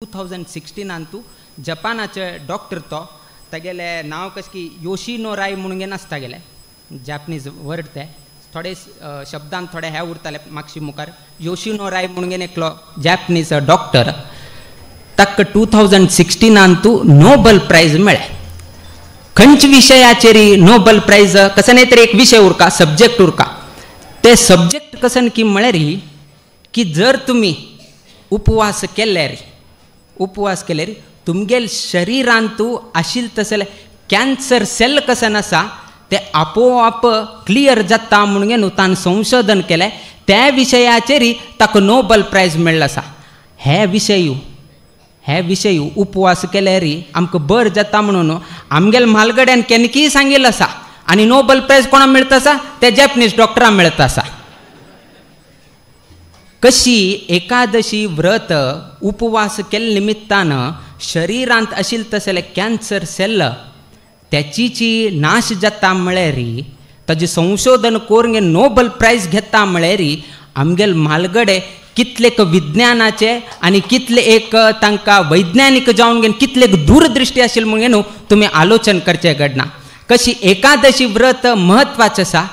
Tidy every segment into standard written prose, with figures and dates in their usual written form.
2016 तू जपानाचे doctor तो तागेले नाव कशें की योशिनोराय म्हणून घेन आसता गेले जॅपनीज वर्ड ते थोडे शब्दान थोडे हे उरताले मागशी मुखार योशिनोराय म्हणून घेन एकलो जॅपनीज डॉक्टर ताका 2016 तू नोबल प्राइज मेळ्ळे. खंयच विशयाचेर नोबल प्राइज कसं नाही तरी एक विषय उरका सब्जेक्ट उरका ते सब्जेक्ट कसं की म्हळ्यार की जर तुम्ही उपवास केल्यार तुमगेल शरीरांतू आशिल्ले तसले कॅन्सर सेल कसन आसा ते आपोआप क्लियर जाता म्हणून न्हू ताणें संशोधन केलें त्या विशयाचेर ताका नोबल प्राइज मेळ्ळो आसा. हे विशय उपवास केल्यार आमकां बरें जाता म्हणून आमगेल म्हालगड्यान केन्नाकी सांगिल्लो आसा आनी नोबल प्राइज कोणाक मेळटा आसा ते जॅपनीज डॉक्टरांक मेळटा आसा. कशी एकादशी व्रत उपवास केले निमित्तान शरीरांत आशिल्ले तसले कॅन्सर सेल त्याची नाश जाता म्हळ्यार ताजें संशोधन करून नोबल प्राइज घेता म्हळ्यार आमगेल म्हालगडे कितले विज्ञानाचे आनी कितले एक तांकां वैज्ञानीक जावन घेवन कितले दूरदृश्टी आशिल्ले म्हणून तुमी आलोचन करचें घडना. कशी एकादशी व्रत महत्वाचें आसा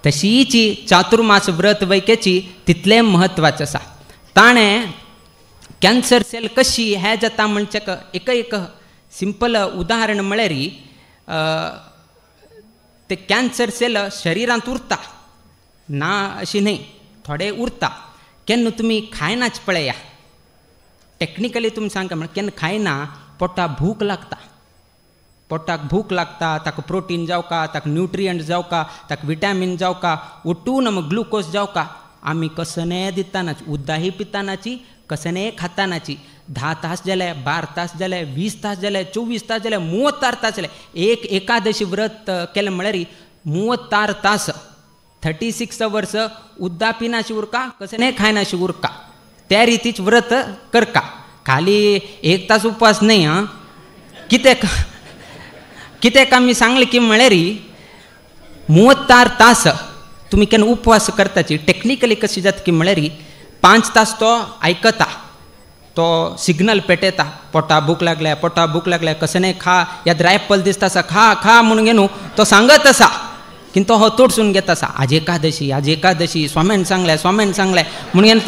तशीच चातुर्मास व्रत वैकेची तितले महत्वाचें आसा. ताणें कॅन्सर सेल कशी हे जाता म्हणजे एक सिंपल उदाहरण म्हळ्यार ते कॅन्सर सेल शरिरांत उरता ना अशी न्हय थोडे उरता केन्ना तुमी खायनाच पळया टेक्निकली तुमी सांगता म्हळ्यार केन्ना खायना पोटाक भूक लागता ताका प्रोटीन जावका ताका न्यूट्रियंट जावका ताका विटामीन जावका उठून ग्लुकोज जावका आमी कसने दितानाच उद्दाही पितानाची कसने खातानाची 10 तास जाले 12 तास जाले 20 तास जाले 24 तास जाले 36 तास जाले एक एकादशी व्रत केलें म्हळ्यार 36 तास 36 अवर्स उद्दा पिनाशी उरका कसने खायनाशी उरका त्या रितीच व्रत करका. खाली 1 तास उपवास न्हय हां कित्याक आमी सांगलें की म्हळ्यार 36 तास तुमी केन्ना उपवास करताची टेक्निकली कशी जाता की म्हळ्यार 5 तास तो आयकता तो सिग्नल पेटयता पोटा भूक लागल्या कसने खा याद एप्पल दिसता आसा खा म्हणून घेवन तो सांगत आसा किंतु तो हो तोडसून घेता आसा आज एकादशी स्वाम्यान सांगलें म्हणून घेवन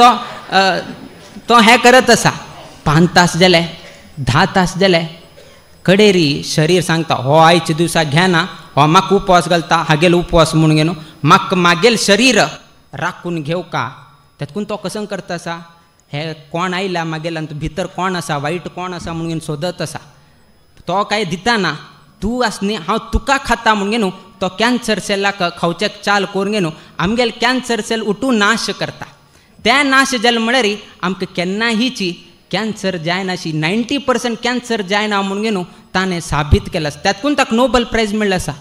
तो हे करत आसा. 5 तास जाले 10 तास जाले कडेरी शरीर सांगता हो आयच्या दिवसाक घेना हो म्हाका उपवास घालता हागेल उपवास म्हणून घेवन म्हाका मागेल शरीर राखून घेवका तेतून तो कसं करता आसा हे कोण आयला मागेल्यान भितर कोण आसा वायट कोण आसा म्हणून घेवन सोदत आसा. तो काय दिताना तूं आस न्ही हांव तुका खाता म्हणून घेवन तो कॅन्सर सेलाक खावच्याक चाल करून घेवन आमगेल कॅन्सर सेल उठून नाश करता. त्या नाश जाले म्हळ्यार आमकां केन्नाहीची कॅन्सर जायनाशी 90% कॅन्सर जायना म्हणून घेवन ताणें साबीत केलां. त्यातून ताका नोबल प्राइज मेळ्ळो आसा.